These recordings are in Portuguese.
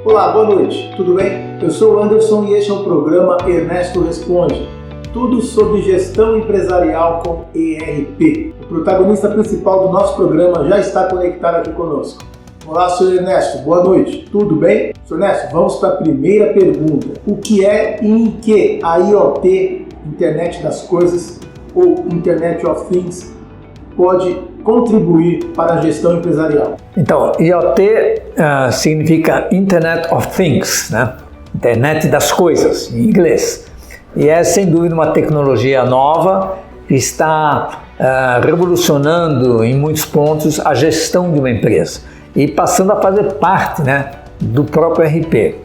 Olá, boa noite, tudo bem? Eu sou o Anderson e este é o programa Ernesto Responde. Tudo sobre gestão empresarial com ERP. O protagonista principal do nosso programa já está conectado aqui conosco. Olá, Sr. Ernesto, boa noite, tudo bem? Sr. Ernesto, vamos para a primeira pergunta. O que é e em que a IoT, Internet das Coisas, ou Internet of Things, pode contribuir para a gestão empresarial? Então, IoT significa Internet of Things, né? Internet das Coisas, em inglês. E é, sem dúvida, uma tecnologia nova que está revolucionando, em muitos pontos, a gestão de uma empresa e passando a fazer parte, né, do próprio ERP.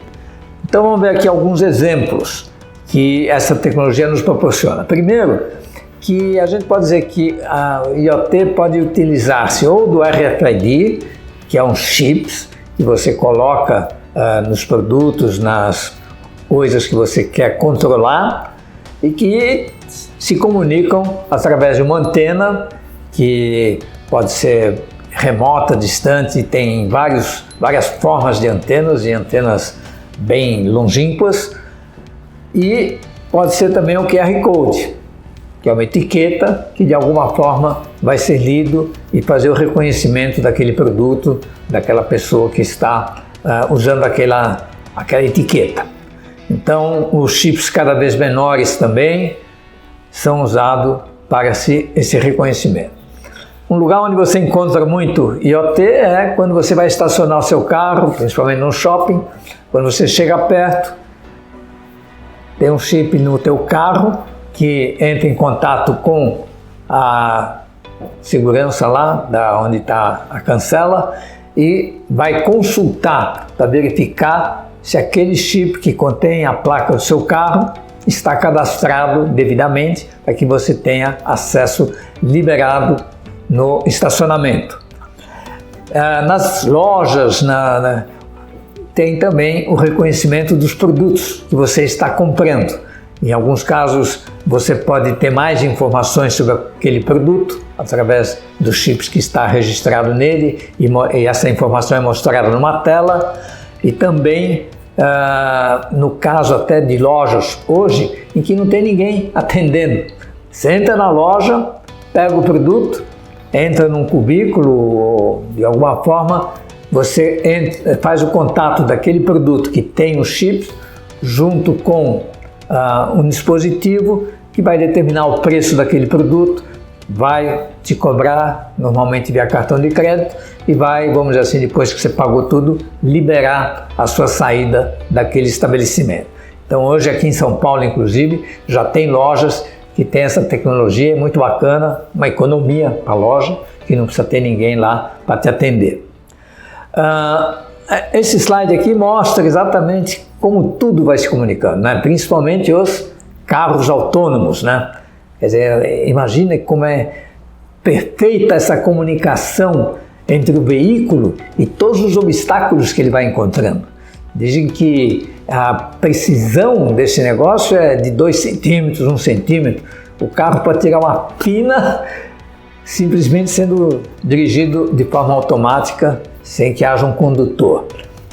Então, vamos ver aqui alguns exemplos que essa tecnologia nos proporciona. Primeiro, que a gente pode dizer que a IoT pode utilizar-se ou do RFID, que é um chips que você coloca nos produtos, nas coisas que você quer controlar e que se comunicam através de uma antena que pode ser remota, distante, tem várias formas de antenas e antenas bem longínquas, e pode ser também o QR Code, que é uma etiqueta que de alguma forma vai ser lido e fazer o reconhecimento daquele produto, daquela pessoa que está usando aquela etiqueta. Então, os chips cada vez menores também são usados para esse reconhecimento. Um lugar onde você encontra muito IoT é quando você vai estacionar o seu carro, principalmente no shopping. Quando você chega perto, tem um chip no teu carro que entra em contato com a segurança lá, da onde está a cancela, e vai consultar para verificar se aquele chip que contém a placa do seu carro está cadastrado devidamente para que você tenha acesso liberado no estacionamento. Nas lojas tem também o reconhecimento dos produtos que você está comprando. Em alguns casos, você pode ter mais informações sobre aquele produto através dos chips que está registrado nele, e essa informação é mostrada numa tela. E também, no caso até de lojas hoje, em que não tem ninguém atendendo. Você entra na loja, pega o produto, entra num cubículo, ou de alguma forma, você faz o contato daquele produto que tem os chips junto com um dispositivo que vai determinar o preço daquele produto, vai te cobrar, normalmente via cartão de crédito, e vai, vamos dizer assim, depois que você pagou tudo, liberar a sua saída daquele estabelecimento. Então hoje aqui em São Paulo, inclusive, já tem lojas que tem essa tecnologia, é muito bacana, uma economia para a loja, que não precisa ter ninguém lá para te atender. Esse slide aqui mostra exatamente como tudo vai se comunicando, né? Principalmente os carros autônomos, né? Quer dizer, imagina como é perfeita essa comunicação entre o veículo e todos os obstáculos que ele vai encontrando. Dizem que a precisão desse negócio é de 2 centímetros, 1 centímetro. O carro pode tirar uma pina simplesmente sendo dirigido de forma automática, sem que haja um condutor.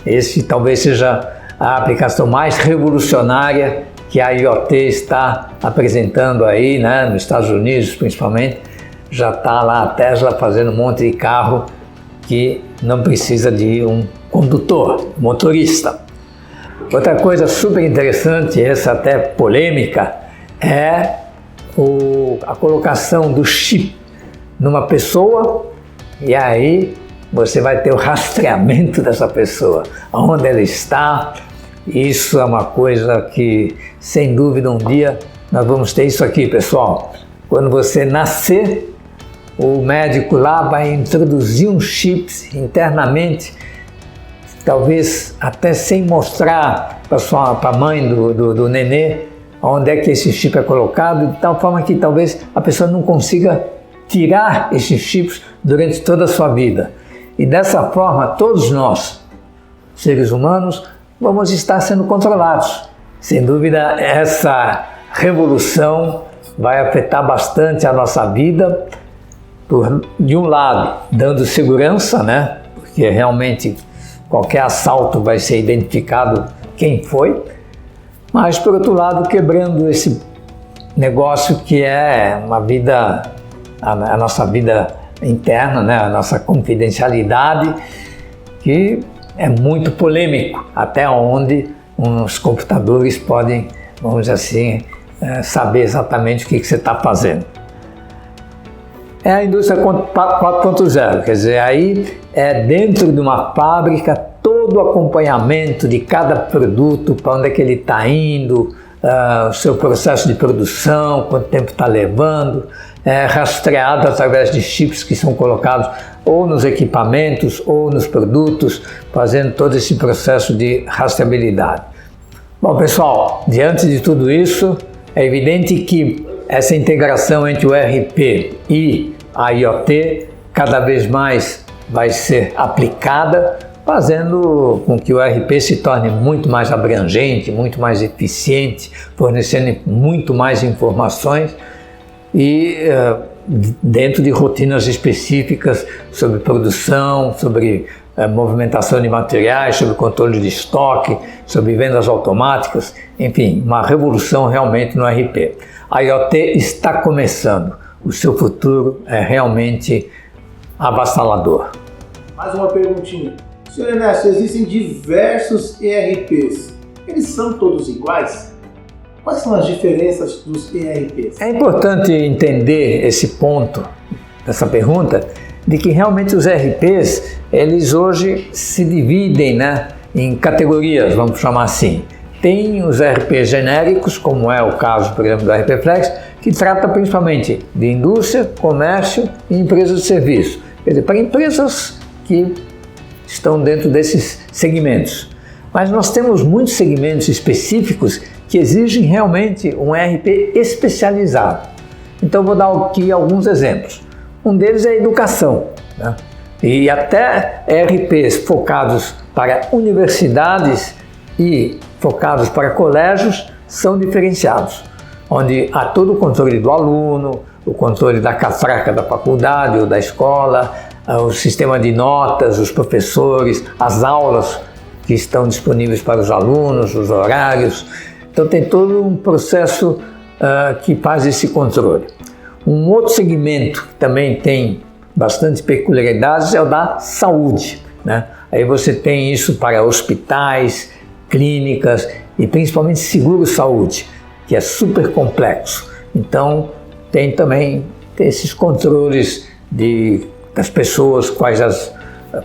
Esse talvez seja a aplicação mais revolucionária que a IoT está apresentando aí, né, nos Estados Unidos principalmente. Já está lá a Tesla fazendo um monte de carro que não precisa de um condutor, motorista. Outra coisa super interessante, essa até polêmica, é a colocação do chip numa pessoa, e aí você vai ter o rastreamento dessa pessoa, onde ela está. Isso é uma coisa que, sem dúvida, um dia nós vamos ter isso aqui, pessoal. Quando você nascer, o médico lá vai introduzir um chip internamente, talvez até sem mostrar para a mãe do nenê onde é que esse chip é colocado, de tal forma que talvez a pessoa não consiga tirar esses chips durante toda a sua vida. E dessa forma, todos nós, seres humanos, vamos estar sendo controlados. Sem dúvida, essa revolução vai afetar bastante a nossa vida, de um lado, dando segurança, né? Porque realmente qualquer assalto vai ser identificado quem foi, mas por outro lado quebrando esse negócio que é uma vida, a nossa vida interna, né? A nossa confidencialidade, que é muito polêmico, até onde os computadores podem, vamos dizer assim, saber exatamente o que você está fazendo. É a indústria 4.0, quer dizer, aí é dentro de uma fábrica todo o acompanhamento de cada produto, para onde é que ele está indo, o seu processo de produção, quanto tempo está levando, rastreado através de chips que são colocados ou nos equipamentos ou nos produtos, fazendo todo esse processo de rastreabilidade. Bom, pessoal, diante de tudo isso, é evidente que essa integração entre o ERP e a IoT cada vez mais vai ser aplicada, fazendo com que o ERP se torne muito mais abrangente, muito mais eficiente, fornecendo muito mais informações e dentro de rotinas específicas sobre produção, sobre movimentação de materiais, sobre controle de estoque, sobre vendas automáticas, enfim, uma revolução realmente no ERP. A IoT está começando, o seu futuro é realmente avassalador. Mais uma perguntinha. Senhor Ernesto, existem diversos ERPs. Eles são todos iguais? Quais são as diferenças dos ERPs? É importante entender esse ponto dessa pergunta, de que realmente os ERPs, eles hoje se dividem, né, em categorias, vamos chamar assim. Tem os ERPs genéricos, como é o caso, por exemplo, do ERP Flex, que trata principalmente de indústria, comércio e empresas de serviço. Quer dizer, para empresas que estão dentro desses segmentos. Mas nós temos muitos segmentos específicos que exigem realmente um ERP especializado. Então vou dar aqui alguns exemplos. Um deles é a educação, né? E até ERPs focados para universidades e focados para colégios são diferenciados, onde há todo o controle do aluno, o controle da catraca da faculdade ou da escola, o sistema de notas, os professores, as aulas que estão disponíveis para os alunos, os horários. Então tem todo um processo que faz esse controle. Um outro segmento que também tem bastante peculiaridades é o da saúde, né? Aí você tem isso para hospitais, clínicas e principalmente seguro-saúde, que é super complexo. Então tem também esses controles das pessoas, quais as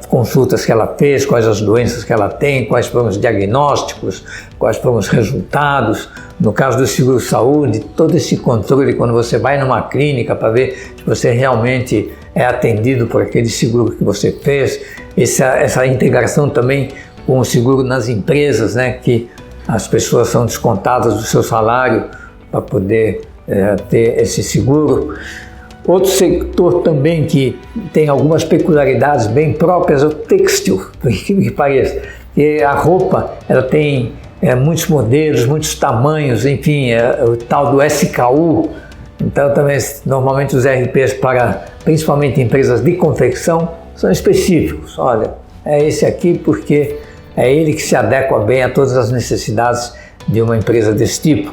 consultas que ela fez, quais as doenças que ela tem, quais foram os diagnósticos, quais foram os resultados. No caso do seguro-saúde, todo esse controle quando você vai numa clínica para ver se você realmente é atendido por aquele seguro que você fez. Essa integração também com o seguro nas empresas, né, que as pessoas são descontadas do seu salário para poder ter esse seguro. Outro setor também que tem algumas peculiaridades bem próprias é o têxtil, por incrível que pareça. E a roupa, ela tem muitos modelos, muitos tamanhos, enfim, o tal do SKU. Então também normalmente os ERPs para principalmente empresas de confecção são específicos. Olha, é esse aqui porque é ele que se adequa bem a todas as necessidades de uma empresa desse tipo.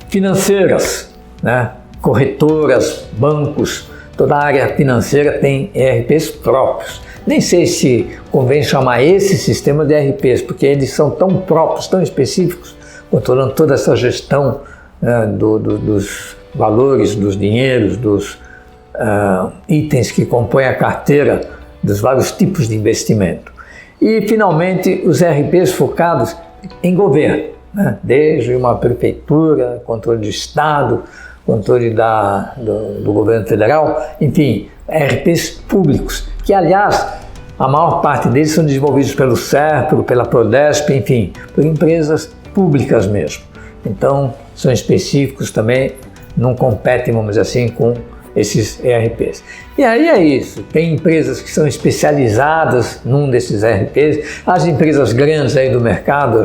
Financeiras, né? Corretoras, bancos, toda a área financeira tem ERPs próprios. Nem sei se convém chamar esse sistema de ERPs, porque eles são tão próprios, tão específicos, controlando toda essa gestão dos valores, dos dinheiros, dos itens que compõem a carteira, dos vários tipos de investimento. E, finalmente, os ERPs focados em governo, né? Desde uma prefeitura, controle de Estado, controle do governo federal, enfim, ERPs públicos, que, aliás, a maior parte deles são desenvolvidos pelo SERPRO, pela Prodesp, enfim, por empresas públicas mesmo. Então, são específicos também, não competem, vamos dizer assim, com esses ERPs. E aí é isso, tem empresas que são especializadas num desses ERPs, as empresas grandes aí do mercado,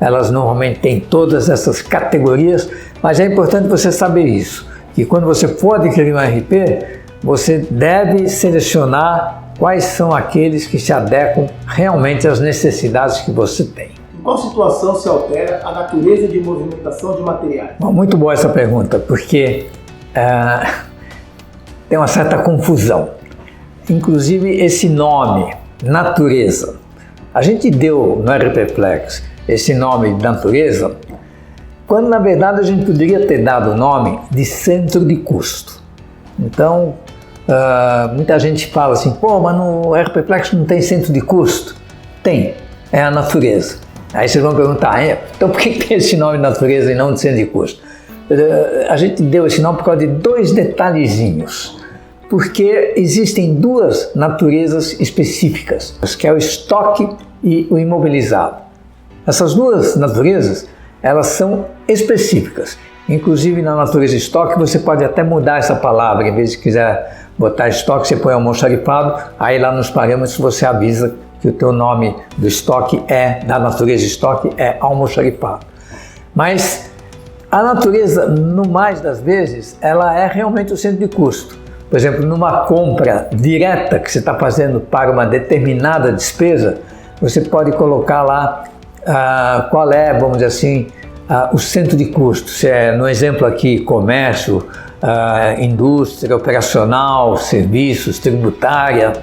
elas normalmente têm todas essas categorias, mas é importante você saber isso, que quando você for adquirir um ERP, você deve selecionar quais são aqueles que se adequam realmente às necessidades que você tem. Em qual situação se altera a natureza de movimentação de materiais? Bom, muito boa essa pergunta, porque tem uma certa confusão. Inclusive esse nome, natureza, a gente deu no RPFlex esse nome de natureza, quando na verdade a gente poderia ter dado o nome de centro de custo. Então, muita gente fala assim, pô, mas no RPFlex não tem centro de custo? Tem, é a natureza. Aí vocês vão perguntar, então por que tem esse nome de natureza e não de centro de custo? A gente deu esse nome por causa de dois detalhezinhos. Porque existem duas naturezas específicas, que é o estoque e o imobilizado. Essas duas naturezas, elas são específicas. Inclusive na natureza estoque você pode até mudar essa palavra, em vez de quiser botar estoque, você põe almoxarifado, aí lá nos parâmetros você avisa que o teu nome do estoque da natureza estoque é almoxarifado. Mas a natureza, no mais das vezes, ela é realmente o centro de custo. Por exemplo, numa compra direta que você está fazendo para uma determinada despesa, você pode colocar lá qual é, vamos dizer assim, o centro de custo. Se é, no exemplo aqui, comércio, indústria, operacional, serviços, tributária.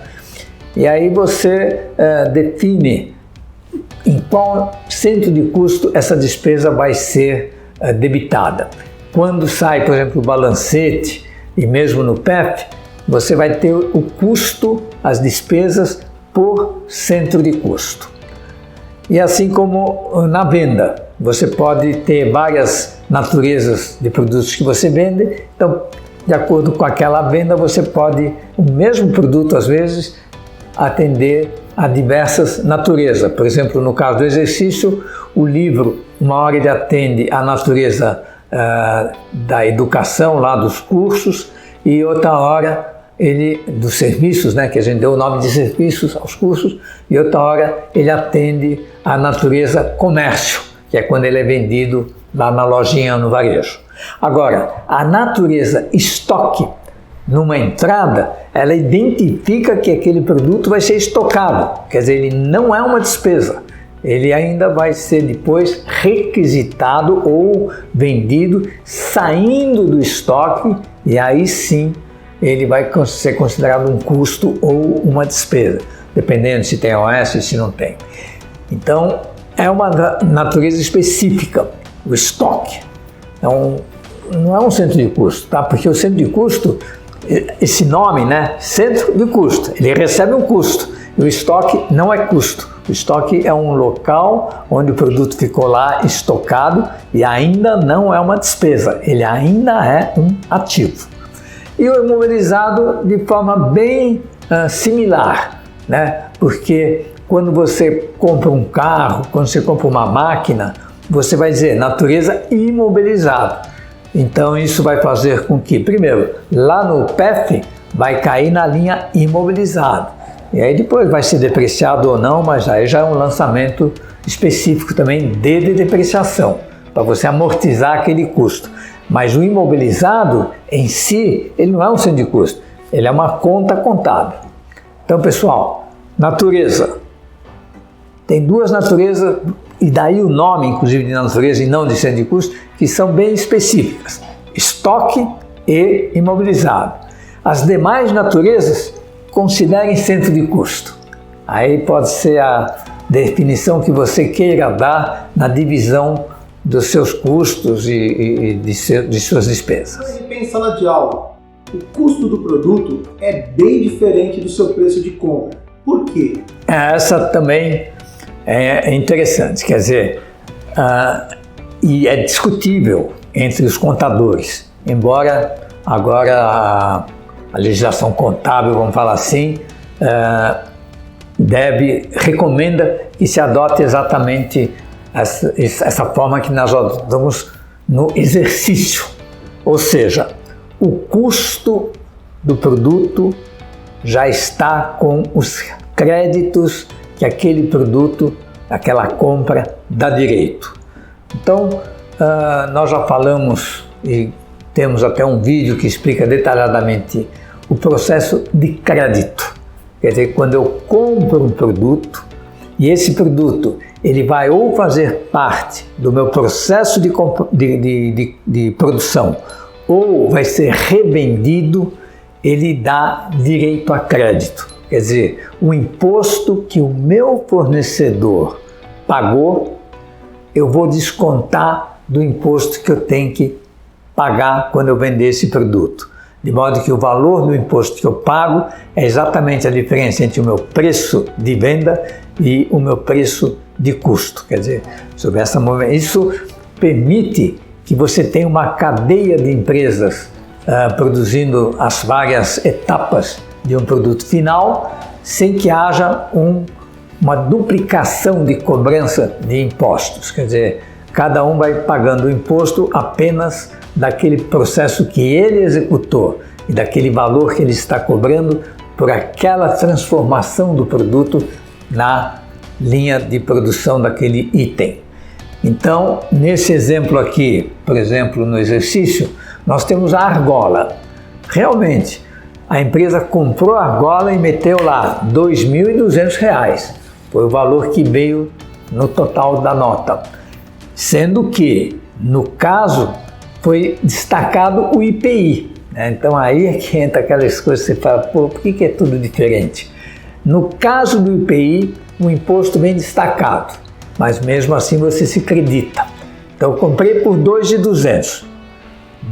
E aí você define em qual centro de custo essa despesa vai ser debitada. Quando sai, por exemplo, o balancete, e mesmo no PEF, você vai ter o custo, as despesas por centro de custo. E assim como na venda, você pode ter várias naturezas de produtos que você vende, então, de acordo com aquela venda, você pode, o mesmo produto às vezes, atender a diversas naturezas. Por exemplo, no caso do exercício, o livro, uma hora ele atende a natureza da educação, lá dos cursos, e outra hora ele dos serviços, né, que a gente deu o nome de serviços aos cursos, e outra hora ele atende a natureza comércio, que é quando ele é vendido lá na lojinha, no varejo. Agora, a natureza estoque, numa entrada, ela identifica que aquele produto vai ser estocado, quer dizer, ele não é uma despesa. Ele ainda vai ser depois requisitado ou vendido saindo do estoque, e aí sim ele vai ser considerado um custo ou uma despesa, dependendo se tem OS e se não tem. Então é uma natureza específica, o estoque. Então, não é um centro de custo, tá? Porque o centro de custo, esse nome, né? Centro de custo, ele recebe um custo, e o estoque não é custo. O estoque é um local onde o produto ficou lá estocado e ainda não é uma despesa, ele ainda é um ativo. E o imobilizado de forma bem similar, né? Porque quando você compra um carro, quando você compra uma máquina, você vai dizer natureza imobilizado. Então isso vai fazer com que, primeiro, lá no PEF vai cair na linha imobilizado. E aí depois vai ser depreciado ou não, mas aí já é um lançamento específico também de depreciação, para você amortizar aquele custo. Mas o imobilizado em si, ele não é um centro de custo, ele é uma conta contábil. Então, pessoal, natureza. Tem duas naturezas, e daí o nome, inclusive, de natureza e não de centro de custo, que são bem específicas. Estoque e imobilizado. As demais naturezas, considerem centro de custo. Aí pode ser a definição que você queira dar na divisão dos seus custos e de suas despesas. No RP Sala de Aula, o custo do produto é bem diferente do seu preço de compra. Por quê? Essa também é interessante, quer dizer, e é discutível entre os contadores, embora agora a legislação contábil, vamos falar assim, recomenda que se adote exatamente essa forma que nós adotamos no exercício. Ou seja, o custo do produto já está com os créditos que aquele produto, aquela compra dá direito. Então, nós já falamos e temos até um vídeo que explica detalhadamente o processo de crédito. Quer dizer, quando eu compro um produto e esse produto ele vai ou fazer parte do meu processo de produção ou vai ser revendido, ele dá direito a crédito. Quer dizer, o imposto que o meu fornecedor pagou, eu vou descontar do imposto que eu tenho que pagar quando eu vender esse produto. De modo que o valor do imposto que eu pago é exatamente a diferença entre o meu preço de venda e o meu preço de custo. Quer dizer, sobre essa isso permite que você tenha uma cadeia de empresas produzindo as várias etapas de um produto final, sem que haja uma duplicação de cobrança de impostos. Quer dizer, cada um vai pagando o imposto apenas daquele processo que ele executou e daquele valor que ele está cobrando por aquela transformação do produto na linha de produção daquele item. Então, nesse exemplo aqui, por exemplo, no exercício, nós temos a argola. Realmente, a empresa comprou a argola e meteu lá R$ 2.200. Foi o valor que veio no total da nota. Sendo que, no caso, foi destacado o IPI. Né? Então aí é que entra aquelas coisas que você fala, pô, por que é tudo diferente? No caso do IPI, o imposto vem destacado, mas mesmo assim você se acredita. Então eu comprei por 2.200.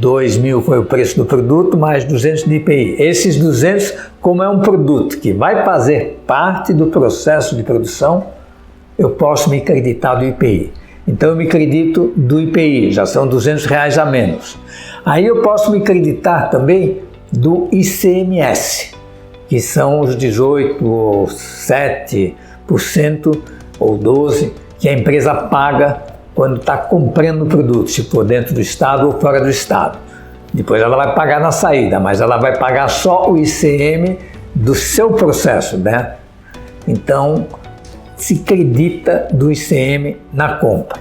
2.000 foi o preço do produto, mais 200 de IPI. Esses 200, como é um produto que vai fazer parte do processo de produção, eu posso me acreditar do IPI. Então eu me acredito do IPI, já são R$200 a menos. Aí eu posso me acreditar também do ICMS, que são os 18% ou 7% ou 12% que a empresa paga quando está comprando o produto, se for dentro do estado ou fora do estado. Depois ela vai pagar na saída, mas ela vai pagar só o ICM do seu processo, né? Então, se acredita do ICM na compra.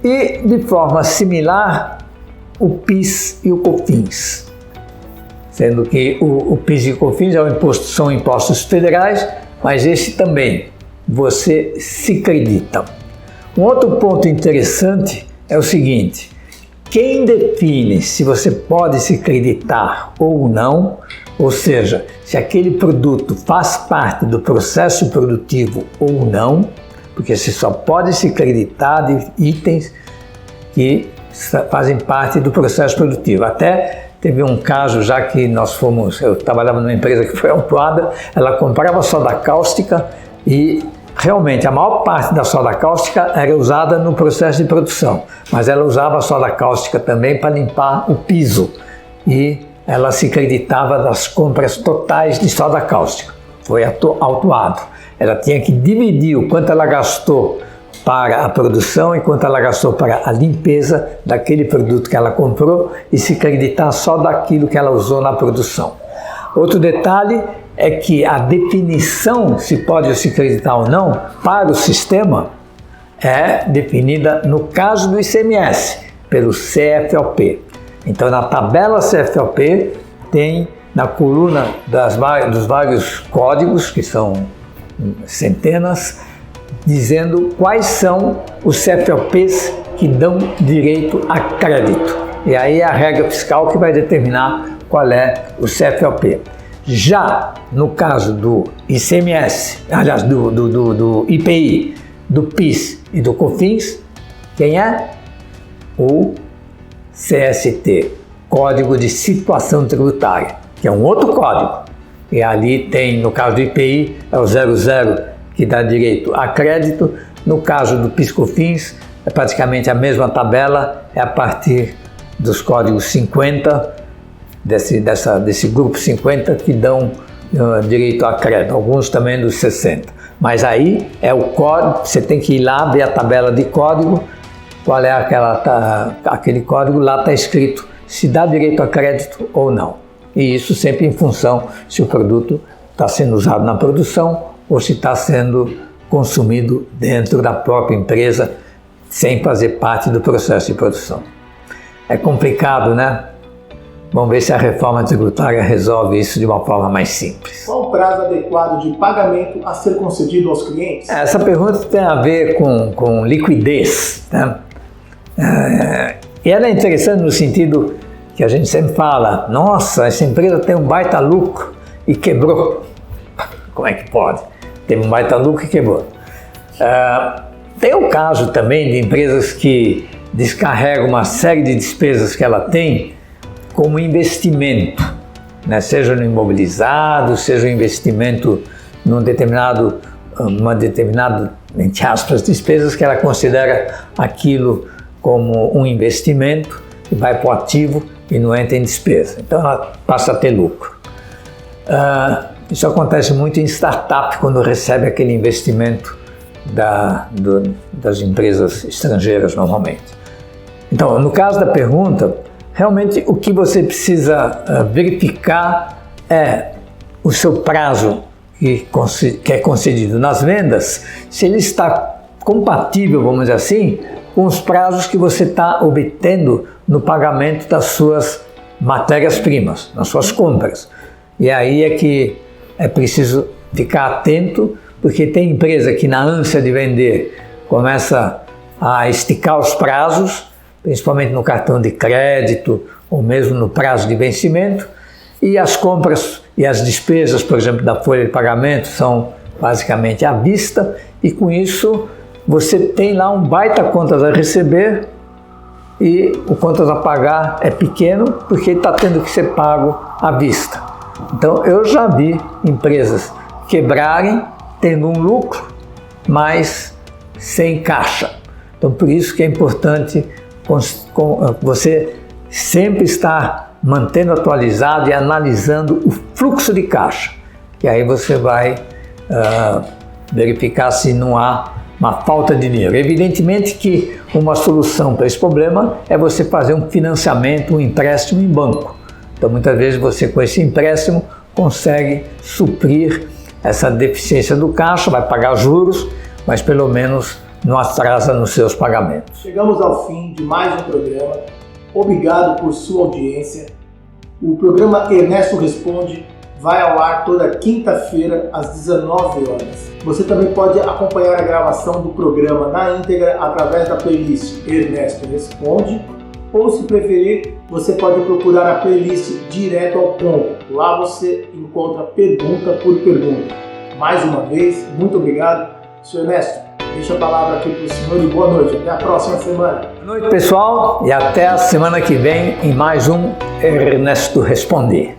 E, de forma similar, o PIS e o COFINS. Sendo que o PIS e o COFINS são impostos federais, mas esse também você se acredita. Um outro ponto interessante é o seguinte: quem define se você pode se acreditar ou não, ou seja, se aquele produto faz parte do processo produtivo ou não, porque você só pode se acreditar de itens que fazem parte do processo produtivo. Até teve um caso, já que eu trabalhava numa empresa que foi autuada, ela comprava soda cáustica e realmente a maior parte da soda cáustica era usada no processo de produção, mas ela usava a soda cáustica também para limpar o piso e ela se acreditava das compras totais de soda cáustica. Foi autuado. Ela tinha que dividir o quanto ela gastou para a produção e quanto ela gastou para a limpeza daquele produto que ela comprou e se acreditar só daquilo que ela usou na produção. Outro detalhe é que a definição se pode se acreditar ou não para o sistema é definida, no caso do ICMS, pelo CFOP. Então, na tabela CFOP, tem na coluna dos vários códigos, que são centenas, dizendo quais são os CFOPs que dão direito a crédito. E aí é a regra fiscal que vai determinar qual é o CFOP. Já no caso do ICMS, aliás, do IPI, do PIS e do COFINS, quem é? O CST, Código de Situação Tributária, que é um outro código. E ali tem, no caso do IPI, é o 00, que dá direito a crédito. No caso do PIS/COFINS, é praticamente a mesma tabela, é a partir dos códigos 50, desse grupo 50, que dão direito a crédito, alguns também dos 60. Mas aí é o código, você tem que ir lá ver a tabela de código, qual é aquele código, lá está escrito se dá direito a crédito ou não. E isso sempre em função se o produto está sendo usado na produção ou se está sendo consumido dentro da própria empresa, sem fazer parte do processo de produção. É complicado, né? Vamos ver se a reforma tributária resolve isso de uma forma mais simples. Qual o prazo adequado de pagamento a ser concedido aos clientes? Essa pergunta tem a ver com liquidez, né? E ela é interessante no sentido que a gente sempre fala, nossa, essa empresa tem um baita lucro e quebrou. Como é que pode? Tem um baita lucro e quebrou. Tem o caso também de empresas que descarregam uma série de despesas que ela tem como investimento, né? Seja no imobilizado, seja um investimento numa determinada, entre aspas, despesas que ela considera aquilo como um investimento que vai para o ativo e não entra em despesa. Então ela passa a ter lucro. Isso acontece muito em startup, quando recebe aquele investimento das empresas estrangeiras normalmente. Então, no caso da pergunta, realmente o que você precisa verificar é o seu prazo que é concedido nas vendas, se ele está compatível, vamos dizer assim, com os prazos que você está obtendo no pagamento das suas matérias-primas, nas suas compras. E aí é que é preciso ficar atento, porque tem empresa que na ânsia de vender começa a esticar os prazos, principalmente no cartão de crédito ou mesmo no prazo de vencimento, e as compras e as despesas, por exemplo, da folha de pagamento são basicamente à vista, e com isso você tem lá um baita contas a receber e o contas a pagar é pequeno porque está tendo que ser pago à vista. Então eu já vi empresas quebrarem tendo um lucro, mas sem caixa. Então por isso que é importante você sempre estar mantendo atualizado e analisando o fluxo de caixa, que aí você vai verificar se não há uma falta de dinheiro. Evidentemente que uma solução para esse problema é você fazer um financiamento, um empréstimo em banco. Então muitas vezes você com esse empréstimo consegue suprir essa deficiência do caixa, vai pagar juros, mas pelo menos não atrasa nos seus pagamentos. Chegamos ao fim de mais um programa. Obrigado por sua audiência. O programa Ernesto Responde vai ao ar toda quinta-feira às 19 horas. Você também pode acompanhar a gravação do programa na íntegra através da playlist Ernesto Responde, ou se preferir, você pode procurar a playlist Direto ao Ponto. Lá você encontra pergunta por pergunta. Mais uma vez, muito obrigado. Sr. Ernesto, deixa a palavra aqui para o senhor e boa noite. Até a próxima semana. Boa noite, pessoal, e até a semana que vem em mais um Ernesto Responde.